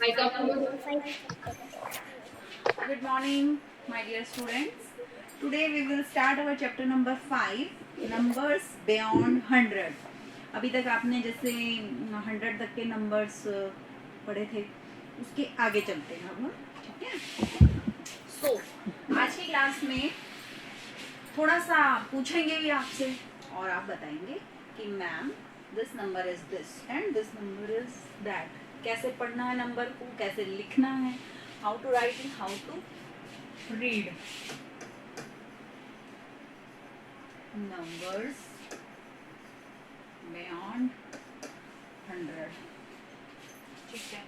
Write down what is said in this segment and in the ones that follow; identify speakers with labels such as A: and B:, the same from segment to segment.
A: Good morning, my dear students. Today we will start our chapter number 5, numbers beyond 100. अभी तक आपने जैसे 100 तक के नंबर्स पढ़े थे, उसके आगे चलते हैं हम, ठीक है। सो आज की क्लास में थोड़ा सा पूछेंगे भी आपसे और आप बताएंगे कि ma'am this number is this and this number is that. कैसे पढ़ना है नंबर को, कैसे लिखना है, how to write and how to read numbers beyond 100। ठीक है।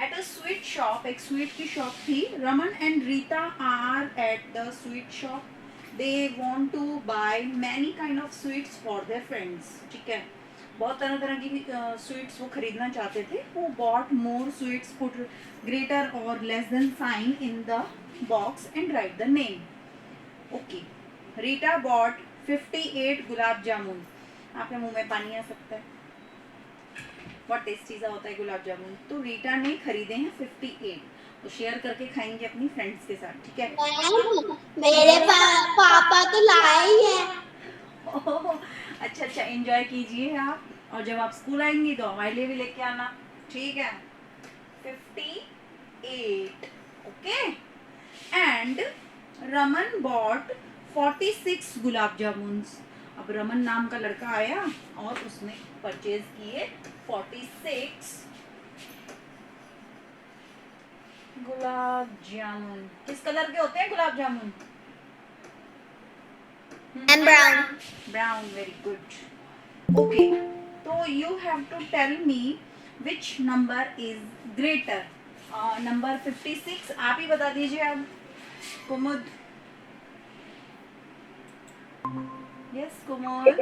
A: एट अ स्वीट शॉप, एक स्वीट की शॉप थी। Raman and Rita are at the sweet shop. They want to buy many kind of sweets for their friends. ठीक है, बहुत तरह तरह की स्वीट्स वो खरीदना चाहते थे। वो bought more sweets, put greater और less than sign in the box and write the name. Okay, Rita bought 58 gulab jamun. आपके मुंह में पानी आ सकता है, बहुत टेस्टी सा होता है गुलाब जामुन। तो रीटा ने खरीदे हैं 58, तो शेयर करके खाएंगे अपनी फ्रेंड्स के साथ, ठीक है।
B: मेरे पापा तो लाए ही है।
A: अच्छा अच्छा, एंजॉय कीजिए आप, और जब आप स्कूल आएंगी तो हमारे लिए भी लेके आना, ठीक है। 58, okay. And Raman bot 46 gulab jamun. अब रमन नाम का लड़का आया और उसने परचेज किए 46 गुलाब जामुन। किस कलर के होते हैं gulab jamun?
B: Brown.
A: Brown, very good. Okay, तो you have to tell me which number is greater. Number 56 आप ही बता दीजिए अब, Kumud. Yes Kumud,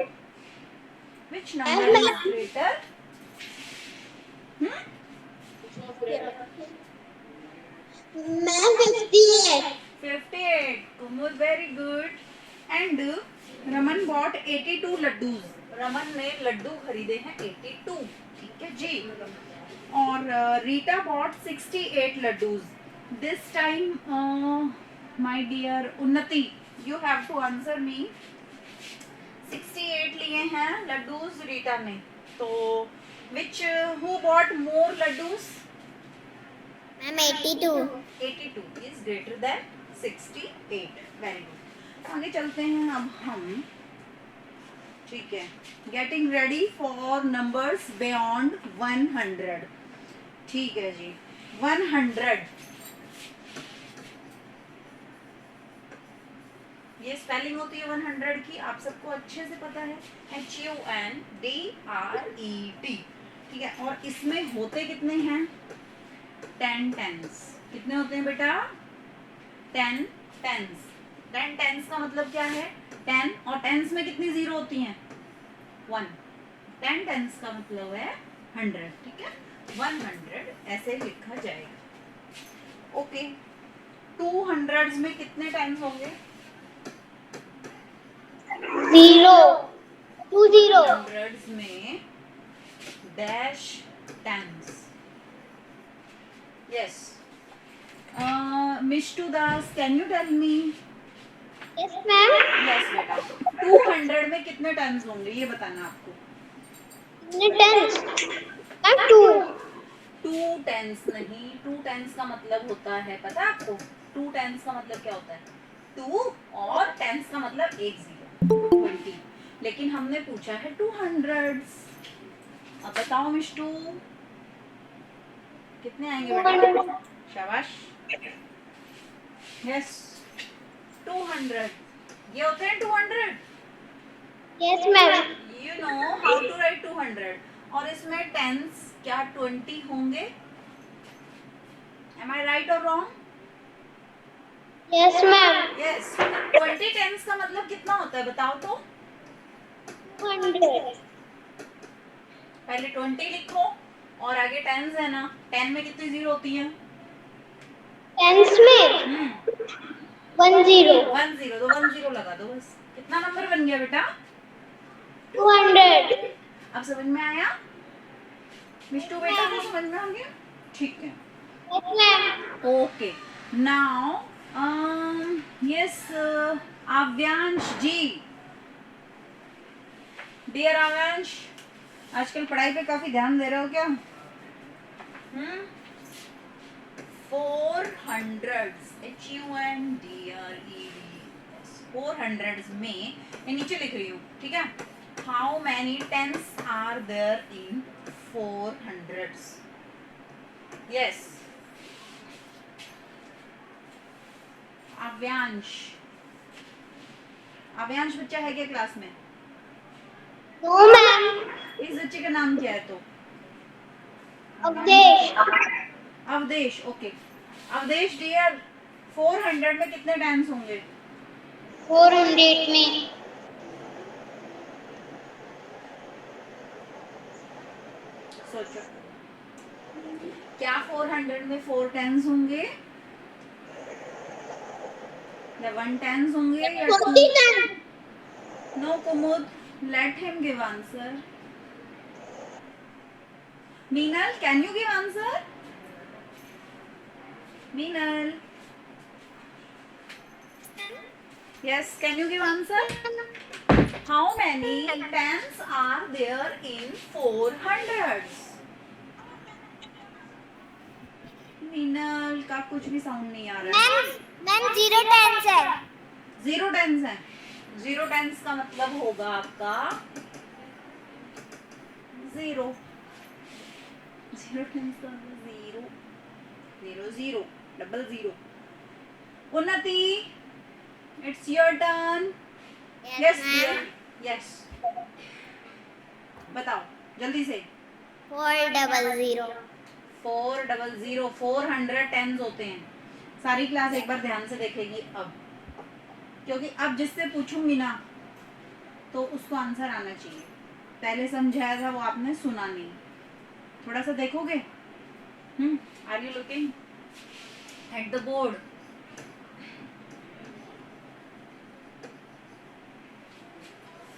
A: which number is greater?
B: मैं 58।
A: 58, Kumud, very good. And Raman bought 82 laddus. Raman ने लड्डू खरीदे हैं 82, ठीक है जी। और Rita bought 68 laddus. This time my dear Unnati, you have to answer मी। 68 लिए हैं लड्डूज रीटा ने, तो which who bought more laddoos?
B: Ma'am 82।
A: 82 is greater than 68, very good. आगे चलते हैं अब हम, ठीक है। Getting ready for numbers beyond 100, ठीक है जी। 100, ये स्पेलिंग होती है 100 की, आप सबको अच्छे से पता है, HUNDRET, ठीक है। और इसमें होते कितने हैं? 10 टेंस। कितने होते हैं बेटा? 10 टेंस। 10 टेंस का मतलब क्या है? 10, और टेंस में कितनी जीरो होती हैं? 1। 10 टेंस का मतलब है 100, ठीक है। 100 ऐसे लिखा जाएगा, ओके। 200 में कितने टेंस होंगे?
B: 0 20।
A: 200 में dash tens. Yes, Mishtu Das, can you tell me?
B: Yes ma'am.
A: Yes बेटा, 200 में कितने टेंस होंगे ये बताना आपको।
B: कितने टेंस? मैम 2।
A: 2 टेंस नहीं, 2 टेंस का मतलब होता है, पता है आपको? 2 टेंस का मतलब क्या होता है? 2 और टेंस का मतलब 1 0, 20। लेकिन हमने पूछा है 200। अब बताओ मिष्टू, कितने आएंगे बेटा? शाबाश, यस 200, ये होते हैं 200।
B: Yes ma'am.
A: You know how to write 200। और इसमें टेंस क्या 20 होंगे? एम आई राइट और wrong?
B: Yes ma'am.
A: Yes, 20 tens का मतलब कितना होता है बताओ तो?
B: 200।
A: पहले 20 लिखो और आगे टेंस है ना, 10 में कितनी जीरो होती है?
B: टेंस में 10।
A: 10, तो 10 लगा दो बस। कितना नंबर बन गया बेटा?
B: 200।
A: अब समझ में आया मिष्टू बेटा? को समझ में आ गया, ठीक है।
B: Yes, ma'am.
A: Okay. Now, yes, Avyansh जी, डियर आव्यांश, आजकल पढ़ाई पे काफी ध्यान दे रहे हो क्या? 400s, HUNDRED, 400s में ये नीचे लिख रही हूँ, ठीक है? How many tens are there in 400s? Yes, Aavyansh, Aavyansh बच्चा है क्या क्लास में?
B: No, ma'am.
A: इस बच्चे का नाम क्या है तो?
B: अवधेश।
A: अवधेश, ओके। अवधेश डियर, 400 में कितने टेंस होंगे?
B: 400 में
A: सोचो, क्या 400 में 4 टेंस होंगे, या 1 टेंस होंगे, या 2?
B: 40 ma'am.
A: No Kumud, let him give answer. Meenal, can you give answer? Meenal, yes, can you give answer? How many tens are there in 400s? Meenal का कुछ भी साउंड नहीं आ रहा है.
B: मैम 0 टेंस है।
A: 0 टेंस है. 0 टेंस का मतलब होगा आपका 0. 0 टेंस का 0, 0 0 00. उन्नति, it's your turn. Yes dear, yes. बताओ जल्दी से.
B: 400।
A: 400, 400 टेंस होते हैं. सारी क्लास एक बार ध्यान से देखेगी अब, क्योंकि अब जिससे पूछूंगी ना तो उसको आंसर आना चाहिए. पहले समझाया था वो आपने सुना नहीं. थोड़ा सा देखोगे? Are you looking at the board?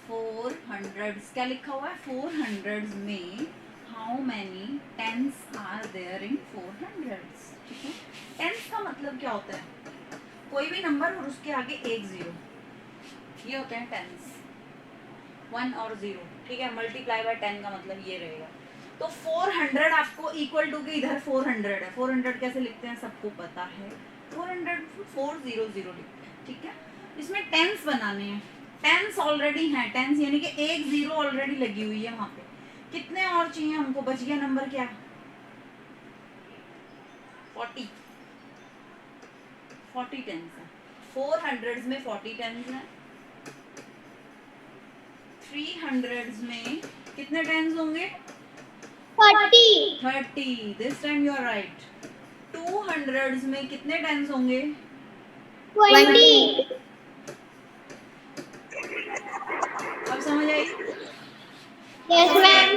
A: Four hundreds क्या लिखा हुआ है? 400s में how many tens are there in 400s? ठीक है, टेंस का मतलब क्या होता है? कोई भी नंबर और उसके आगे एक जीरो, ये होते हैं टेंस. 1 और 0, ठीक है, मल्टीप्लाई बाय 10 का मतलब ये रहेगा. तो 400 आपको इक्वल टू के इधर 400 है. 400 कैसे लिखते हैं सबको पता है. 400 400 लिखते हैं, ठीक है. इसमें टेंस बनाने हैं. टेंस ऑलरेडी है, टेंस यानी कि एक जीरो ऑलरेडी लगी हुई है वहां पे. कितने और चाहिए हमको? बच गया नंबर क्या? 40. 40 टेंस है. 400s में 40 टेंस है. 300s में कितने टेंस होंगे?
B: 40।
A: 30. This time you are right. 200s में कितने टेंस होंगे?
B: 20।
A: अब समझ आई?
B: Yes ma'am.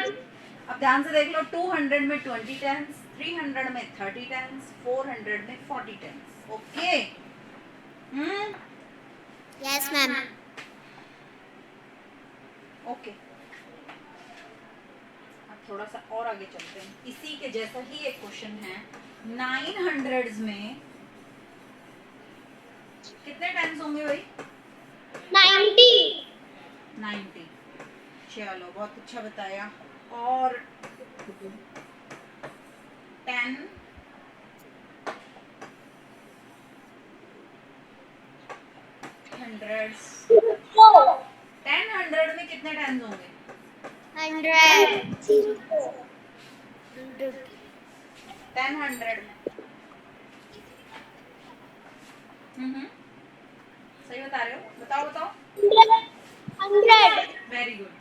A: अब ध्यान से देख लो. 200 में 20 टेंस, 300 में 30 टेंस, 400 में 40 tens. Okay.
B: Yes ma'am.
A: Okay, अब थोड़ा सा और आगे चलते हैं. इसी के जैसा ही एक क्वेश्चन है. 900s में कितने टेंस होंगे भाई?
B: 90।
A: 90. चलो बहुत अच्छा बताया. और 10 हंड्रेड्स. 10 100 में कितने टेंस होंगे?
B: 100।
A: 10 100 में. सही बता रहे हो? बताओ बताओ.
B: 100।
A: Very good.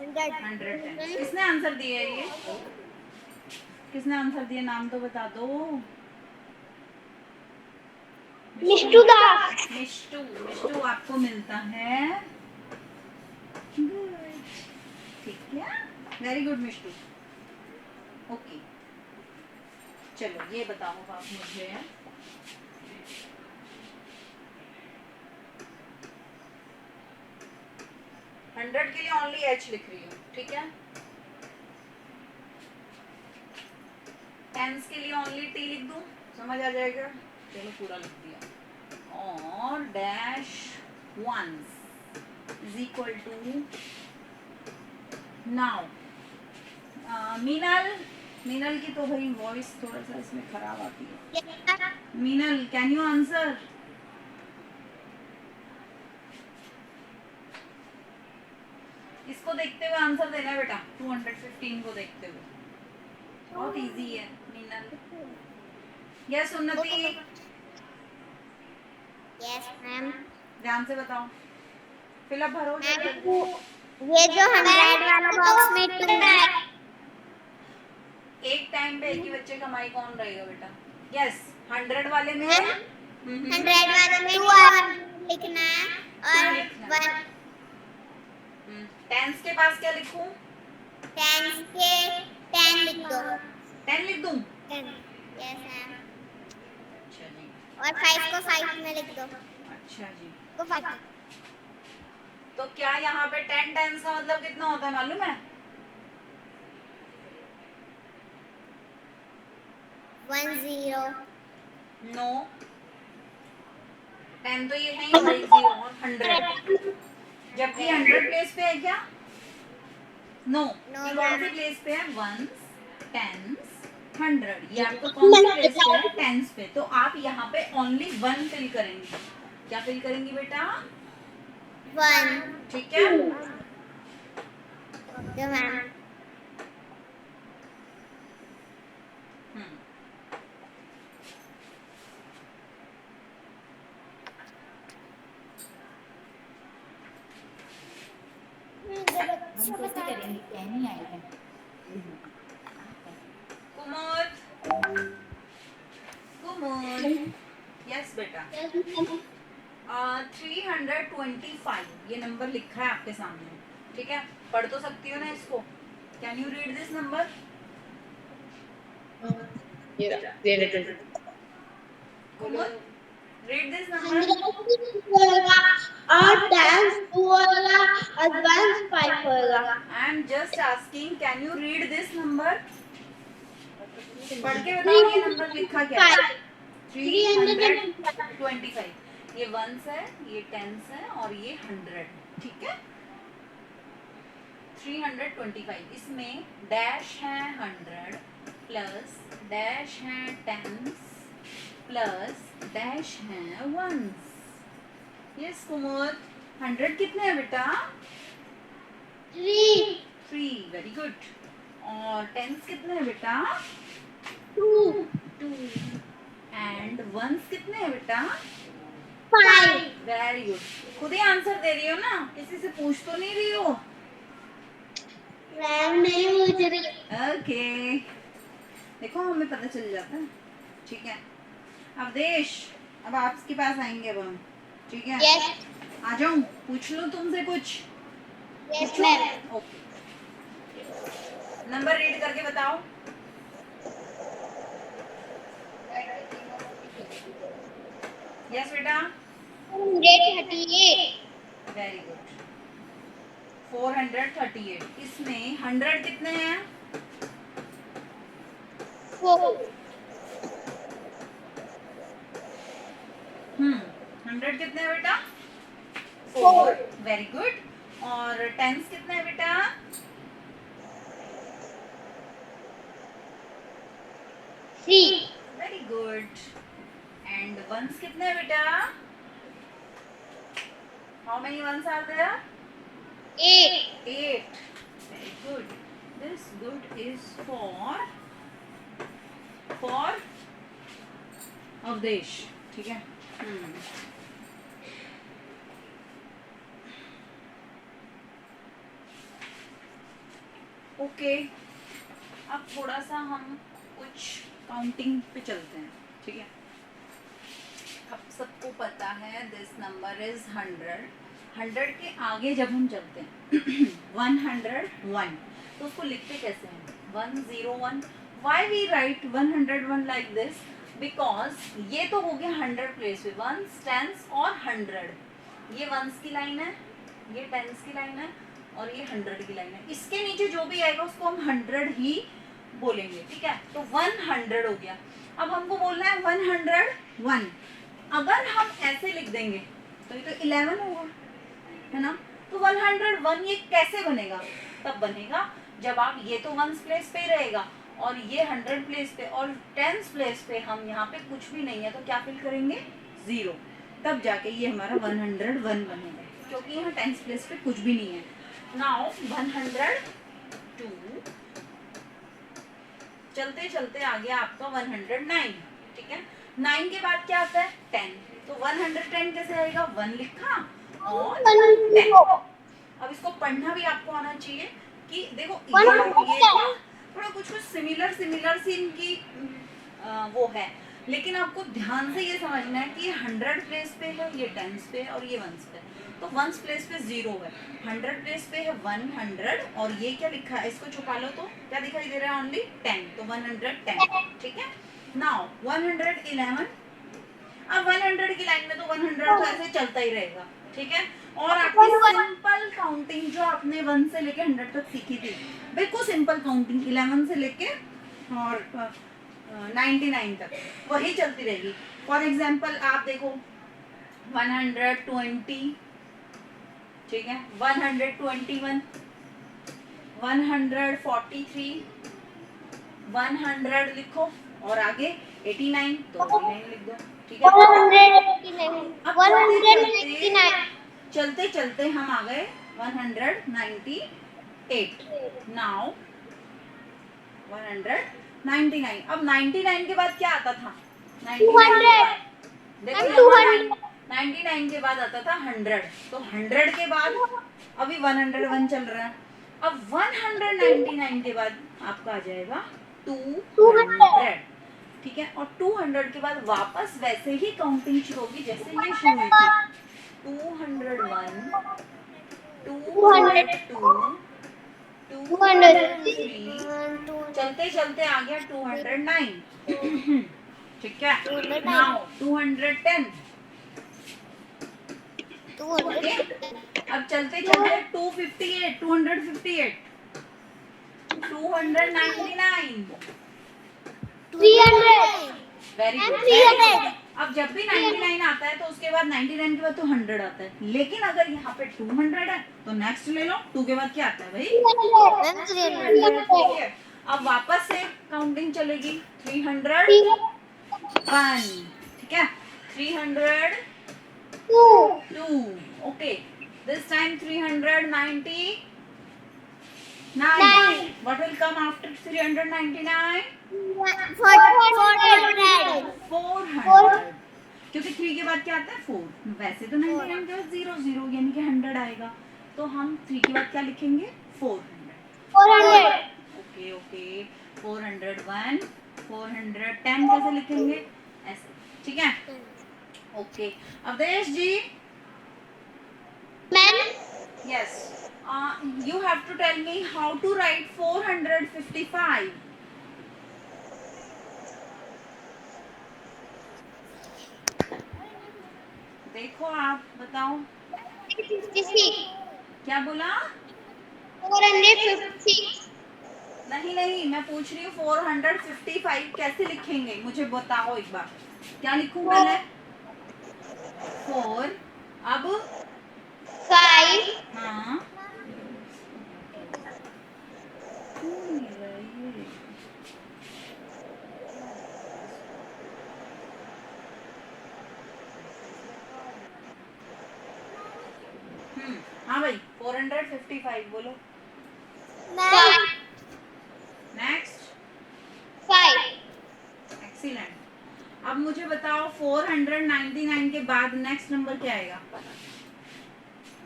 A: 100 टेंस. किसने आंसर दिया है ये? किसने आंसर दिया? नाम तो बता दो.
B: मिष्टू दास।
A: मिष्टू. मिष्टू आपको मिलता है गुड. ठीक है, वेरी गुड मिष्टू. ओके, चलो ये बताओ आप मुझे. 100 के लिए ओनली H लिख रही हूँ, ठीक है. टेंस के लिए ओनली टी लिख दूं, समझ आ जाएगा। चलो पूरा लिख दिया। और dash ones is equal to now. Meenal की तो भाई वॉइस थोड़ा सा इसमें खराब आती है। Meenal, can you answer? इसको देखते हुए आंसर देना है बेटा, 215 को देखते हुए। बहुत इजी है मीनल। यस उन्नति,
B: यस मैम।
A: ध्यान से बताओ, फिलअप भरो।
B: ये जो 100 वाला बॉक्स में 2 है,
A: एक टाइम पे एक ही बच्चे का माइक ऑन रहेगा बेटा। यस 100 वाले में
B: 100 वाले में 2 लिखना है और 1
A: टेंस के पास क्या लिखूं?
B: 10 के 10 लिख दो।
A: 10 लिख दूं?
B: 10 यस मैम।
A: अच्छा जी।
B: और 5 को 5 में लिख दो।
A: अच्छा जी।
B: को 5
A: तो क्या यहाँ पे 10 टेंस का मतलब कितना होता है मालूम है?
B: 10
A: नो, 10 तो ये है ही भाई, 0 और 100, जबकि 100 प्लेस पे है क्या? नो, ये कौन सी प्लेस पे है? Ones, tens, 100। ये आपको कौन सी प्लेस पे है? टेंस पे। तो आप यहाँ पे ओनली 1 फिल करेंगे। क्या फिल करेंगी बेटा?
B: 1
A: ठीक है।
B: Okay ma'am.
A: करेंगे, क्या नहीं आएगा। कुमुद, कुमुद, यस बेटा। 325 ये नंबर लिखा है आपके सामने, ठीक है? पढ़ तो सकती हो ना इसको? Can you read this number? Kumud, read this number.
B: और 10 2 होगा और 1 5 होगा।
A: I am just asking, can you read this number? पढ़ के बताओ ये नंबर लिखा क्या है? 325। ये वंस है, ये टेंस है और ये 100, ठीक है? 325, इसमें डैश है 100 प्लस डैश है टेंस प्लस डैश है वंस। यस कुमुद, 100 कितने हैं बेटा? 3, वेरी गुड। और टेंस कितने हैं बेटा? 2 एंड वंस कितने हैं बेटा?
B: 5
A: वेरी गुड। खुद ही आंसर दे रही हो ना, किसी से पूछ तो नहीं रही हो?
B: मैम नहीं पूछ रही।
A: ओके, देखो हमें पता चल जाता है, ठीक है? अवदेश, अब आपके पास आएंगे अब हम, ठीक है?
B: यस
A: आ जाऊं, पूछ लूं तुमसे कुछ?
B: Yes ma'am.
A: Okay, number read करके बताओ। यस बेटा,
B: 138
A: वेरी गुड। 438, इसमें 100 कितने हैं?
B: 4
A: 100 कितने हैं बेटा? 4, वेरी गुड। और टेंस कितने हैं बेटा?
B: 3
A: वेरी गुड। एंड वंस कितने हैं बेटा? How many ones are there?
B: 8
A: 8, very good. This good is for Avdesh, ठीक है? ओके, अब थोड़ा सा हम कुछ काउंटिंग पे चलते हैं, ठीक है? अब सबको पता है दिस नंबर इज 100। 100 के आगे जब हम चलते हैं 101, तो उसको लिखते कैसे हैं? 101। Why we write 101 like this? Because ये तो हो गया 100 प्लेस पे, वंस, टेंस और 100। ये वंस की लाइन है, ये टेंस की लाइन है और ये 100 की लाइन है। इसके नीचे जो भी आएगा उसको हम 100 ही बोलेंगे, ठीक है। तो 100 हो गया। अब हमको बोलना है 101। अगर हम ऐसे लिख देंगे तो ये तो 11 होगा, है ना। तो 101 ये कैसे बनेगा? तब बनेगा जब आप ये तो 1s प्लेस पे ही रहेगा और ये 100 प्लेस पे और 10s प्लेस पे हम यहाँ पे कुछ भी नहीं है तो क्या फिल करेंगे? 0। तब जाके ये हमारा 101 बनेगा, क्योंकि यहाँ 10s प्लेस पे कुछ भी नहीं है। नाउ 102, चलते चलते आ गया आपका 109, ठीक है। 9 के बाद क्या आता है? 10। तो 110 कैसे आएगा? 1 लिखा और 10। अब इसको पढ़ना भी आपको आना चाहिए कि देखो ये थोड़ा कुछ सिमिलर सी इनकी वो है, लेकिन आपको ध्यान से ये समझना है कि ये 100 प्लेस पे है, ये 10s पे और ये 1s पे। तो 1s प्लेस पे 0 है, 100 प्लेस पे है 100 और ये क्या लिखा है? इसको छुपा लो तो क्या दिखाई दे रहा है? ओनली 10। तो 110, ठीक है। नाउ 111। अब 100 की लाइन में तो 100 तो ऐसे चलता ही रहेगा, ठीक है। और आपकी सिंपल काउंटिंग जो आपने 1 से लेके 100 तक सीखी थी, बिल्कुल सिंपल काउंटिंग 11 से लेके और 99 तक वही चलती रहेगी। फॉर एग्जाम्पल आप देखो 120, ठीक है, 121, 143, 100 लिखो और आगे 89 तो 89 लिख दो, ठीक है।
B: 189
A: चलते चलते हम आ गए 198। नाउ 199। अब 99 के बाद क्या आता था? 99 के बाद देखो 99 के बाद आता था 100। तो 100 के बाद अभी 101 चल रहा है। अब 199 के बाद आपका आ जाएगा 200, ठीक है। और 200 के बाद वापस वैसे ही काउंटिंग शुरू होगी जैसे ये शुरू हुई थी। 201, 202, 203, चलते चलते आ गया 209, ठीक है। नाउ 210, अब चलते चलते 258, 258, 299,
B: 300
A: वेरी गुड।
B: 300
A: अब जब भी 99 आता है तो उसके बाद 99 के बाद तो 100 आता है, लेकिन अगर यहाँ पे 200 है तो नेक्स्ट ले लो। 2 के बाद क्या आता है भाई? 300, ठीक है। अब वापस से काउंटिंग चलेगी 301, ठीक है, 302, okay. This time 399। What will come after 399? 400, क्योंकि 3 के बाद क्या आता है? 4। वैसे तो 99 के बाद 0 0 यानी कि 100 आएगा, तो हम 3 के बाद क्या लिखेंगे? 400। ओके ओके, 401, 410 कैसे लिखेंगे? ऐसे, ठीक है। Okay Avdhesh ji, yes, you have to tell me how to write 455. देखो आप बताओ क्या बोला?
B: 456
A: नहीं नहीं, मैं पूछ रही हूँ 455 कैसे लिखेंगे, मुझे बताओ एक बार। क्या लिखूं पहले? 4, अब
B: 5
A: हाँ हाँ भाई 455 बोलो। Next,
B: 5
A: excellent. अब मुझे बताओ 499 के बाद नेक्स्ट नंबर क्या आएगा?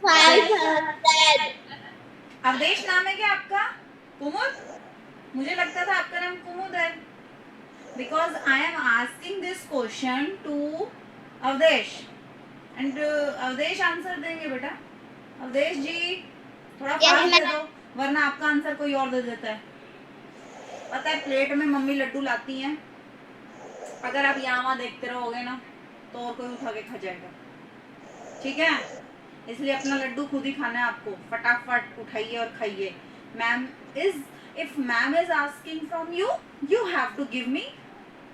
B: 500
A: अवधेश नाम है क्या आपका? कुमुद? मुझे लगता था आपका नाम कुमुद है, because I am asking this question to Avdhesh and Avdhesh answer देंगे बेटा। अवधेश जी थोड़ा फास्ट दे दो, वरना आपका आंसर कोई और दे देता है। पता है प्लेट में मम्मी लड्डू लाती हैं, अगर आप यहाँ वहाँ देखते रहोगे ना तो और कोई उठा के खा जाएगा, ठीक है। इसलिए अपना लड्डू खुद ही खाना है आपको, फटाफट उठाइए और खाइए। Ma'am is If ma'am is asking from you, you have to give me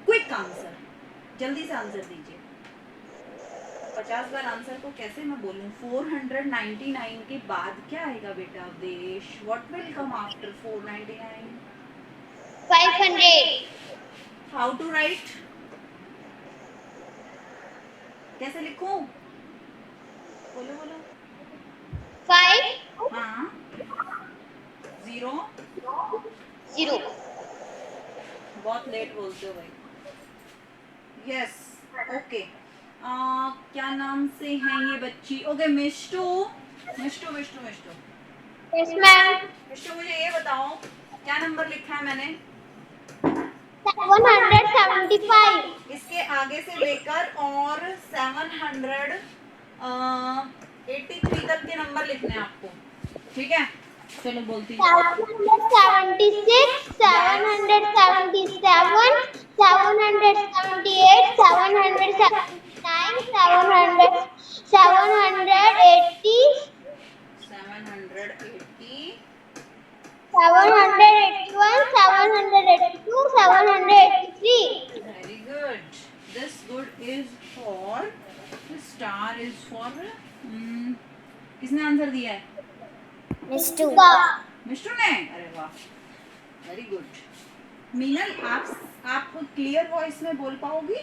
A: quick answer. जल्दी से आंसर दीजिए. 50 बार आंसर को कैसे मैं बोलूं? 499 के बाद क्या आएगा बेटा Avdesh? What will come after 499?
B: 500.
A: How to write? कैसे लिखूं? बोलो बोलो.
B: 5
A: हाँ. 0.
B: 0.
A: बहुत लेट बोलते हो भाई. यस. ओके. क्या नाम से हैं ये बच्ची? Okay Mishtu. Mishtu Mishtu Mishtu
B: Yes, ma'am.
A: Mishtu मुझे ये बताओ क्या नंबर लिखा है मैंने?
B: 175.
A: इसके आगे से लेकर और 783 तक के नंबर लिखने हैं आपको. ठीक है चलो बोलती हूँ.
B: 776, 777, 778, 779, 780, 781, 782, 783.
A: Very good. This good is for the star is for किसने आंसर दिया है?
B: Mistu.
A: मिष्टू ने. अरे वाह वेरी गुड. मीनल आप क्लियर वॉइस में बोल पाओगी?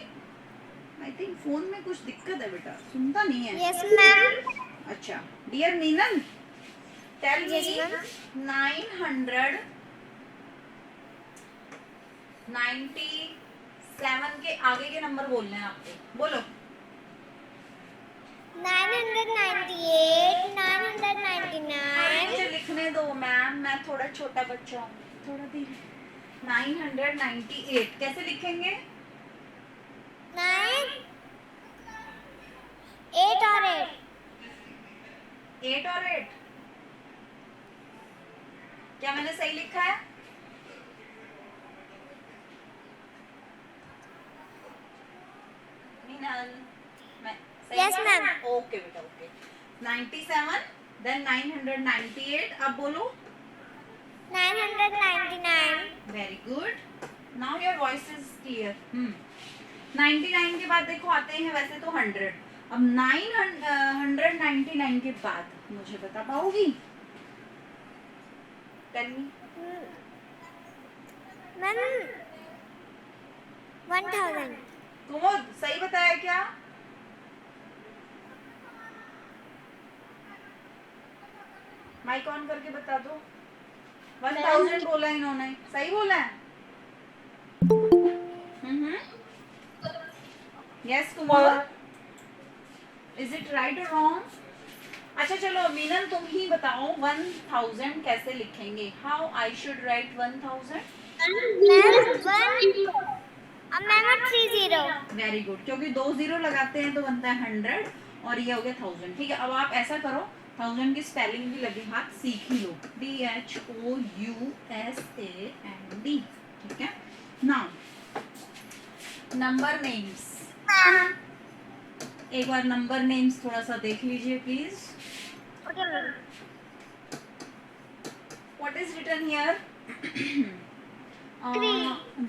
A: आई थिंक फोन में कुछ दिक्कत है बेटा, सुनता नहीं है.
B: Yes, ma'am.
A: अच्छा dear Meenal tell me
B: Yes, ma'am.
A: 997 के आगे के नंबर बोलने हैं आपको. बोलो.
B: 998,
A: मुझे
B: 999,
A: लिखने दो मैम, मैं थोड़ा छोटा बच्चा हूँ, थोड़ा धीरे. 998 कैसे लिखेंगे?
B: 9, 8 और 8.
A: 8 और 8 क्या मैंने सही लिखा है? मीनल मैं सही
B: Yes,
A: बोला?
B: ma'am.
A: ओके बेटा ओके. 97 देन 998. अब बोलो.
B: 999,
A: very good. Now your voice is clear. 99 के बाद देखो आते हैं वैसे तो 100. अब 999 के बाद मुझे बता पाओगी? Tell me.
B: मैम 1000.
A: कुमुद सही बताया क्या? माइक ऑन करके बता दो. 1000 बोला इन्होंने, सही बोला है? Yes Kumud. Is it right और रॉन्ग? अच्छा चलो मीनल तुम ही बताओ 1000 कैसे लिखेंगे? How I should write 1000?
B: Ma'am 30.
A: Very good. क्योंकि 2 0 लगाते हैं तो बनता है 100 और ये हो गया 1000. ठीक है अब आप ऐसा करो 1000 की स्पेलिंग भी लगे हाथ सीख ही लो. DHOUSAND. ठीक है. Now number names. एक बार नंबर नेम्स थोड़ा सा देख लीजिए please. What is written here?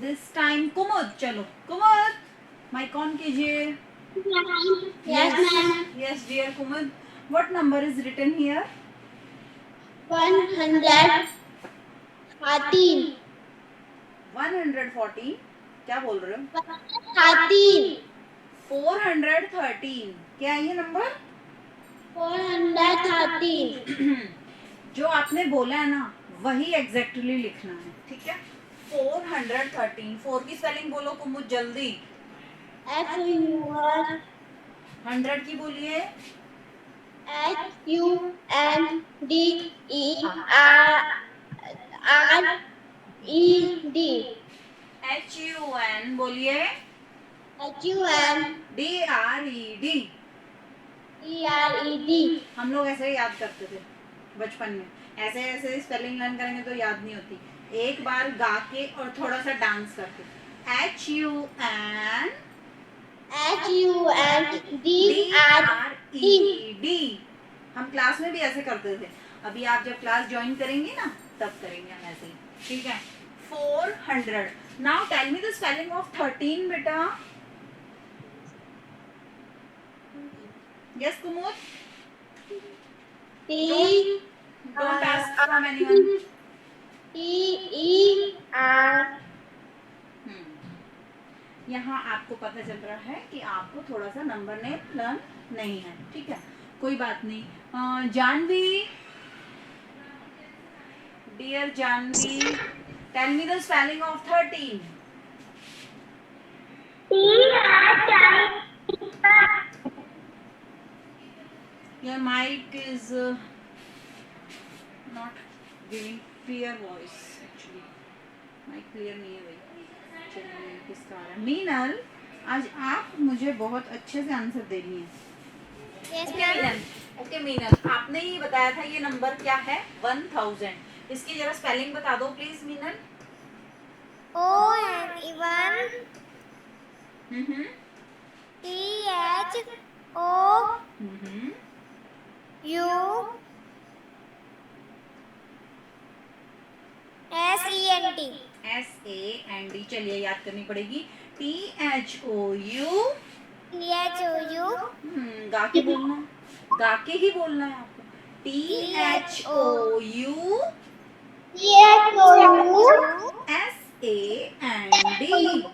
A: This time Kumud. चलो कुमुद माइक ऑन कीजिए. Yes dear Kumud. What number is written here?
B: 113.
A: 114. क्या बोल रहे हो?
B: 13.
A: 413. क्या है ये नंबर?
B: 413.
A: जो आपने बोला है ना वही एग्जैक्टली लिखना है. ठीक है. 413. 4 की स्पेलिंग बोलो कुमुद जल्दी.
B: HUNDER.
A: 100 की बोलिए. HUN बोलिए. DRED. हम लोग ऐसे ही याद करते थे बचपन में. ऐसे ऐसे स्पेलिंग लर्न करेंगे तो याद नहीं होती. एक बार गा के और थोड़ा सा डांस करके. HUNDRED. हम क्लास में भी ऐसे करते थे. अभी आप जब क्लास ज्वाइन करेंगे ना तब करेंगे हम ऐसे ही. ठीक है, 400. Now tell me the spelling of 13 बेटा. Yes Kumud. Don't ask from anyone. यहाँ आपको पता चल रहा है कि आपको थोड़ा सा नंबर नेम लर्न नहीं है. ठीक है, कोई बात नहीं. Janvi, dear Janvi, tell me the spelling of 13. Your mic is not giving clear voice actually. Mic clear नहीं है भाई. चलिए किसका आ रहा है? मीनल, आज आप मुझे बहुत अच्छे से आंसर दे रही हैं. ओके मीनल, आपने ही बताया था ये नंबर क्या है? 1000. इसकी जरा स्पेलिंग बता दो प्लीज मीनल. SAND. चलिए याद करनी पड़ेगी. THOU. गा के बोलना, गा के ही बोलना है आपको. THOU SAND.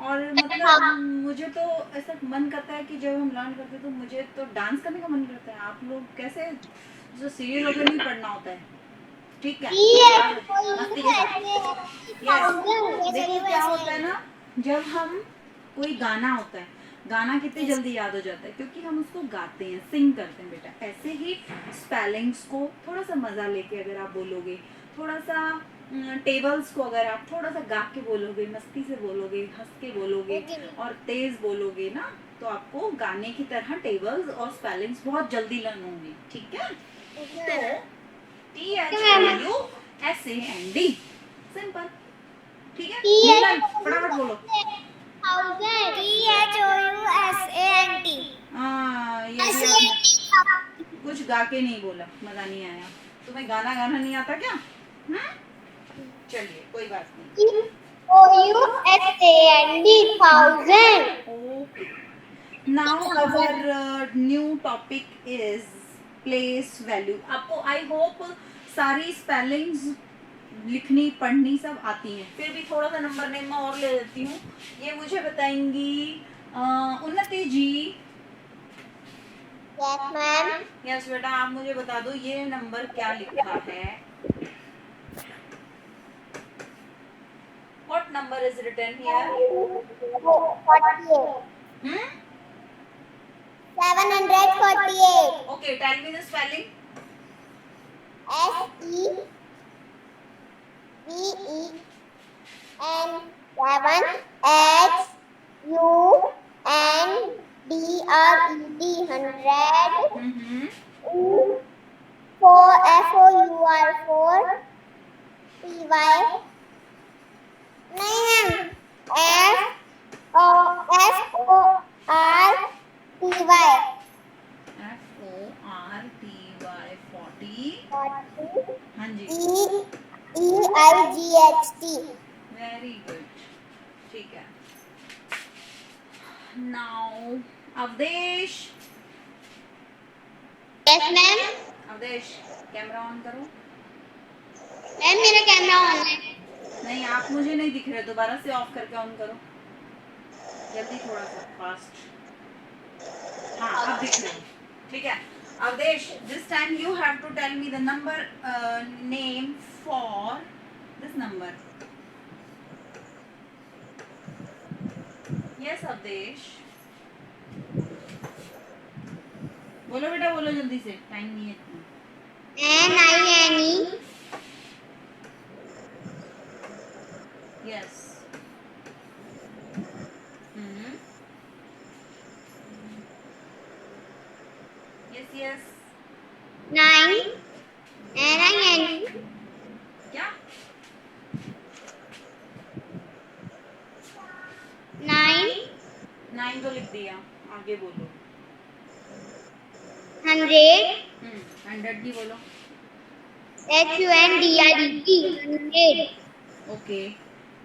A: और मतलब मुझे तो ऐसा मन करता है कि जब हम लर्न करते हैं तो मुझे तो डांस करने का मन करता है. आप लोग कैसे, जो सीरियल वगैरह नहीं पढ़ना होता है. ठीक है, मस्ती के साथ. देखो क्या होता है ना, जब हम कोई गाना होता है, गाना कितनी जल्दी याद हो जाता है क्योंकि हम उसको गाते हैं, सिंग करते हैं बेटा. ऐसे ही स्पेलिंग्स को थोड़ा सा मजा लेके अगर आप बोलोगे, थोड़ा सा टेबल्स को अगर आप थोड़ा सा गा के बोलोगे, मस्ती से बोलोगे, हंस के बोलोगे और तेज बोलोगे ना, तो आपको गाने की तरह टेबल्स और स्पेलिंग्स बहुत जल्दी लर्न होंगी. ठीक है, तो THOU SAND सिंपल. ठीक है, मीनल फटाफट बोलो. कुछ गा के नहीं बोला, मजा नहीं आया. तुम्हें गाना गाना नहीं आता क्या? चलिए कोई बात नहीं. Okay. Now our new topic is place value. आपको आई होप सारी स्पेलिंग्स लिखनी पढ़नी सब आती हैं. फिर भी थोड़ा सा नंबर नेम में और ले लेती हूँ. ये मुझे बताएंगी उन्नति जी. यस बेटा, आप मुझे बता दो ये नंबर क्या लिखा है. What number is written here?
B: 748.
A: Okay, tell me the spelling.
B: SEVEN 4FOUR PY नहीं है FORTY
A: FORTY 40. हाँ जी.
B: EIGHT.
A: Very good. ठीक है. Now Avdesh.
B: Yes ma'am.
A: Avdesh camera on करो.
B: मैम मेरा कैमरा ऑन है.
A: नहीं, आप मुझे नहीं दिख रहे, दोबारा से ऑफ करके ऑन करो. जल्दी, थोड़ा सा फास्ट. हाँ अब दिख रहे. ठीक है Avdesh, this time you have to tell me the number name for this number. Yes Avdesh, बोलो बेटा, बोलो जल्दी से, टाइम नहीं है इतना.
B: NINE.
A: Yes. Yes yes.
B: 9 NINE.
A: क्या? 9 तो लिख दिया, आगे बोलो.
B: 100.
A: 100 भी बोलो.
B: HUNDRED 100
A: ओके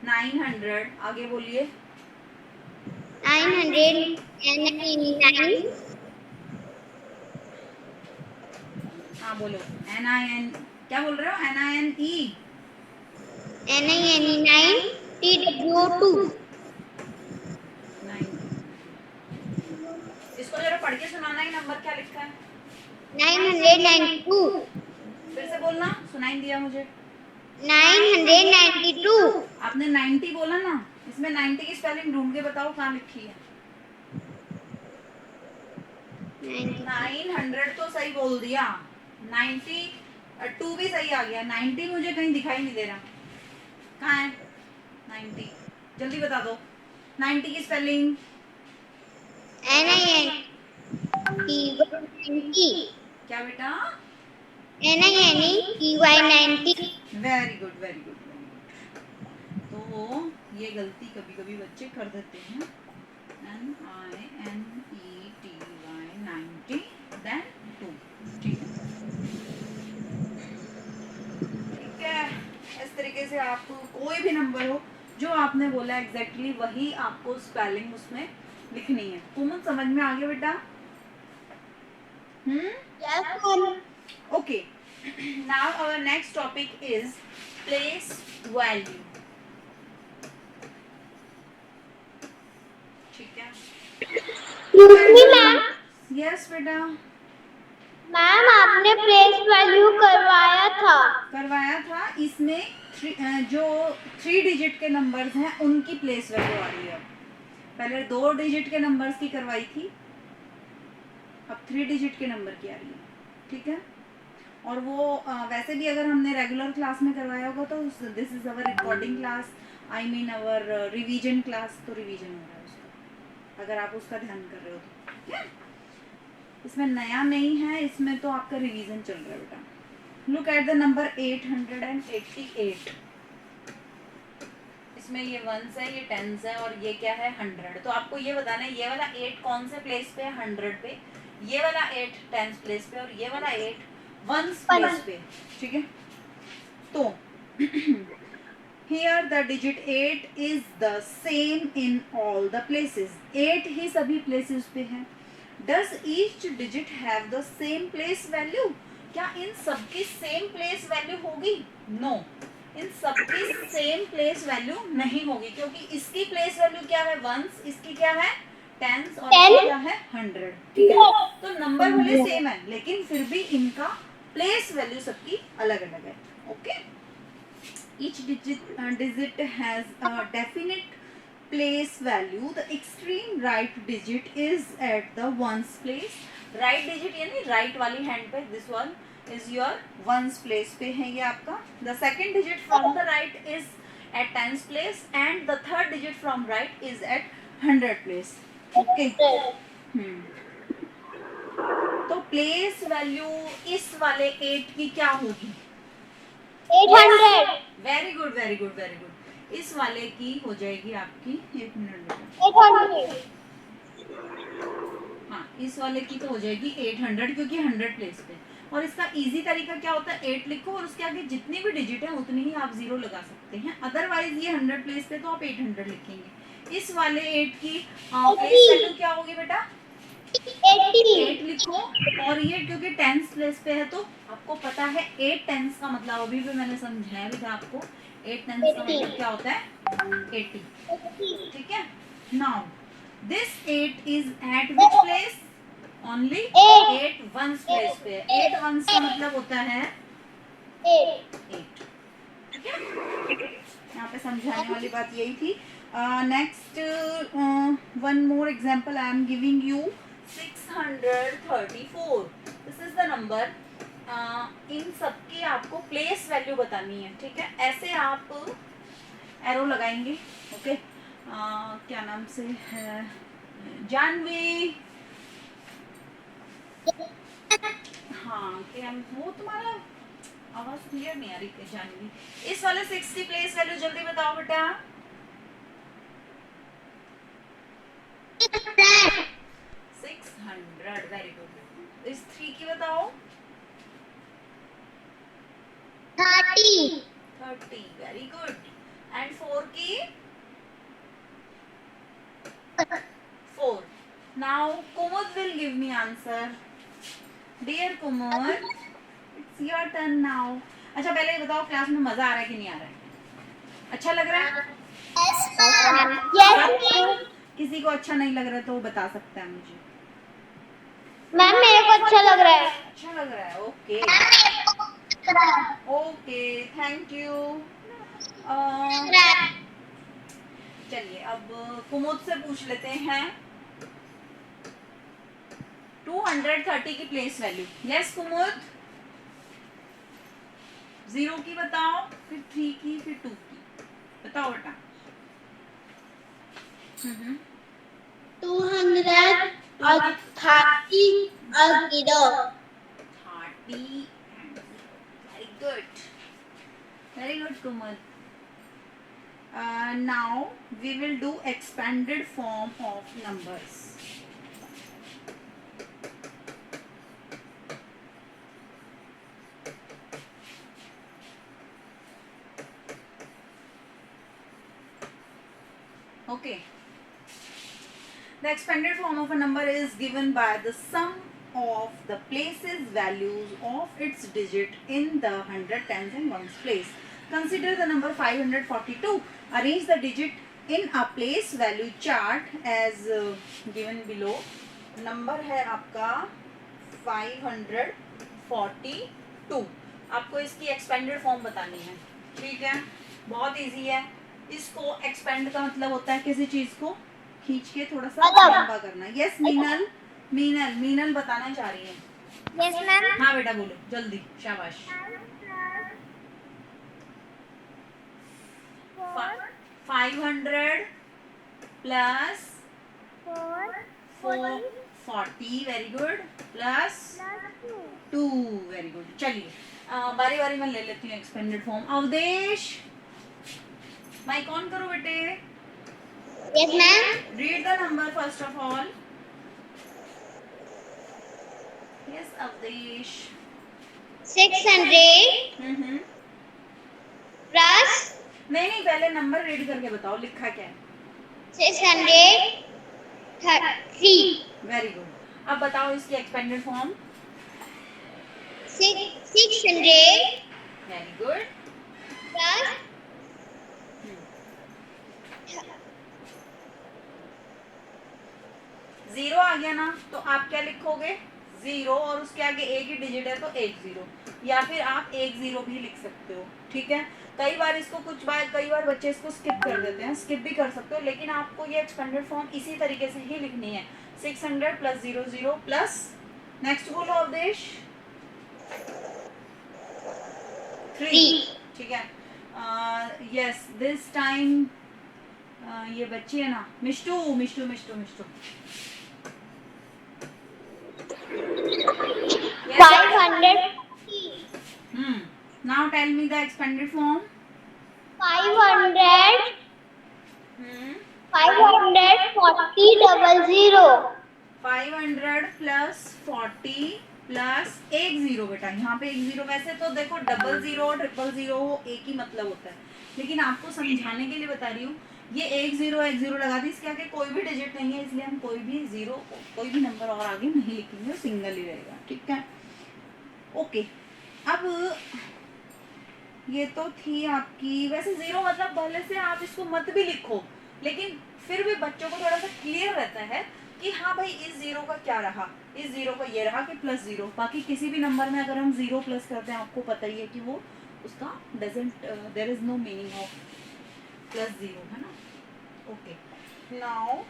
A: 900 आगे बोलिए
B: 900 NINE
A: हाँ बोलो NIN क्या बोल रहे हो NINE
B: NINE TWO2
A: 9 इसको जरा पढ़ के सुनाना ही नंबर क्या लिखा है
B: 992
A: फिर से बोलना सुनाई दिया मुझे
B: 992
A: आपने 90 बोला ना इसमें 90 की स्पेलिंग ढूंढ के बताओ कहाँ लिखी है 900 तो सही बोल दिया 90 2 भी सही आ गया 90 मुझे कहीं दिखाई नहीं दे रहा कहाँ है 90 जल्दी बता दो 90 की स्पेलिंग
B: NINE
A: क्या बेटा
B: NINE
A: very good very good तो ये गलती कभी कभी बच्चे कर देते हैं NINETY 90 देन 2 ठीक है इस तरीके से आप कोई भी नंबर हो जो आपने बोला एग्जैक्टली वही आपको स्पेलिंग उसमें लिखनी है तुम समझ में आ गया बेटा Okay. Now our next topic is place value. ठीक है?
B: मैम
A: Yes बेटा
B: मैम आपने प्लेस वैल्यू
A: करवाया था इसमें जो 3 डिजिट के नंबर्स हैं उनकी प्लेस वैल्यू आ रही है पहले 2 डिजिट के नंबर्स की करवाई थी अब 3 डिजिट के नंबर की आ रही है ठीक है और वो वैसे भी अगर हमने रेगुलर क्लास में करवाया होगा तो this is our recording class I mean our revision class तो रिवीजन हो रहा है उसका अगर आप उसका ध्यान कर रहे हो तो ठीक है इसमें नया नहीं है इसमें तो आपका रिवीजन चल रहा है बेटा लुक एट द नंबर 888 इसमें ये वंस है ये टेंस है और ये क्या है 100 तो आपको ये बताना है ये वाला 8 कौन से प्लेस पे है 100 पे ये वाला 8 टेंस प्लेस पे और ये वाला 8 वंस प्लेस पे ठीक है तो here the digit 8 is the same in all the places 8 ही सभी places पे है does each digit have the same place value क्या इन सबकी सेम प्लेस वैल्यू होगी नो इन सबकी सेम प्लेस वैल्यू नहीं होगी क्योंकि इसकी प्लेस वैल्यू क्या है वंस इसकी क्या है टेंस और इसकी क्या है 100 ठीक है तो नंबर भले सेम है लेकिन फिर भी इनका प्लेस वैल्यू सबकी अलग अलग है okay each digit has a definite place value the extreme right digit is at the ones place right digit यानी right वाली hand पे this one is your ones place पे है ये आपका the second digit from the right is at tens place and the third digit from right is at 100 place okay तो place value इस वाले 8 की क्या होगी
B: 800
A: very good very good very good इस वाले की हो जाएगी आपकी 1 मिनट
B: 800
A: हाँ इस वाले की तो हो जाएगी 800 क्योंकि 100 प्लेस पे और इसका इजी तरीका क्या होता है 8 लिखो और उसके आगे जितनी भी डिजिट है उतनी ही आप 0 लगा सकते हैं अदरवाइज ये 100 प्लेस पे तो आप 800 लिखेंगे इस वाले 8 की प्लेस वैल्यू क्या होगी बेटा 8 लिखो और ये क्योंकि टेंस प्लेस पे है तो आपको पता है 8 टेंस का मतलब अभी भी मैंने समझाया भी था आपको 8 टेंस का मतलब क्या होता है 80 ठीक है now this 8 is eight which place only 8 ones place पे 8 वंस का मतलब होता है 8 ठीक है यहाँ पे समझाने वाली बात यही थी next one more example I am giving you 634 this is the number in सबकी आपको प्लेस वैल्यू बतानी है ठीक है ऐसे आप एरो लगाएंगे ओके क्या नाम से है जानवी हाँ क्या वो तुम्हारा आवाज क्लियर नहीं आ रही है जानवी इस वाले 60 प्लेस वैल्यू जल्दी बताओ बेटा 600 वेरी गुड इस 3 की बताओ
B: 30.
A: 30. Very good. And 4 की 4. Now Kumud will give me answer. Dear Kumud, it's your turn now. अच्छा पहले ये बताओ क्लास में मजा आ रहा है कि नहीं आ रहा है? अच्छा लग रहा है?
B: Yes, ma'am. Yes, ma'am.
A: किसी को अच्छा नहीं लग रहा तो वो बता सकता है मुझे.
B: मैम मेरे को अच्छा लग रहा है.
A: अच्छा लग रहा है. ओके. ओके. Thank you. चलिए अब कुमुद से पूछ लेते हैं 230 की प्लेस वैल्यू. यस कुमुद. 0 की बताओ, फिर 3 की, फिर 2 की. बताओ बेटा.
B: 230 और 0.
A: 30. Very good. Very good Kumud. Now we will do expanded form of numbers. Okay. The expanded form of a number is given by the sum of the places values of its digit in the hundred, tens and ones place. Consider the number 542. Arrange the digit in a place value chart as given below. Number है आपका 542. आपको इसकी expanded form बतानी है. ठीक है, बहुत easy है. इसको expand का मतलब होता है किसी चीज को खींच के थोड़ा सा लंबा करना. यस मीनल. मीनल बताना चाह रही है.
B: Yes, ma'am.
A: हाँ बेटा बोलो जल्दी. शाबाश. 500 plus 440. Very good. Plus 2. Very good. चलिए बारी बारी में ले लेती हूँ expanded form. Avdesh mic on करो बेटे.
B: Yes, ma'am.
A: Read the number first of all. Yes, Avdesh.
B: 600 plus
A: नहीं पहले नंबर रीड करके बताओ लिखा क्या है.
B: 630.
A: Very good. अब बताओ इसकी expanded form.
B: 600
A: very good.
B: plus
A: 0 आ गया ना, तो आप क्या लिखोगे? 0 और उसके आगे एक ही डिजिट है तो 10, या फिर आप 10 भी लिख सकते हो. ठीक है. कई बार बच्चे इसको स्किप कर देते हैं. स्किप भी कर सकते हो, लेकिन आपको ये एक्सपेंडेड फॉर्म इसी तरीके से ही लिखनी है. 600 प्लस 00 प्लस नेक्स्ट बोलो अवदेश. 3. ठीक है. यस दिस टाइम ये बच्ची है ना Mishtu.
B: 500.
A: Now tell me the expanded form.
B: 500. 540 00.
A: 500 plus 40 plus 10 बेटा. यहाँ पे 10 वैसे तो देखो 00 और 000 एक ही मतलब होता है, लेकिन आपको समझाने के लिए बता रही हूँ. ये 10 लगा दी, इसके आगे कोई भी डिजिट नहीं है, इसलिए हम कोई भी नंबर और आगे नहीं लिखेंगे, सिंगल ही रहेगा. ठीक है. ओके. अब ये तो थी आपकी. वैसे 0 मतलब पहले से आप इसको मत भी लिखो, लेकिन फिर भी बच्चों को थोड़ा सा क्लियर रहता है कि हाँ भाई इस 0 का क्या रहा. इस 0 का ये रहा कि प्लस 0. बाकी किसी भी नंबर में अगर हम 0 प्लस करते हैं, आपको पता ही है कि वो उसका there is no meaning of plus 0, है ना. ओके. नाउ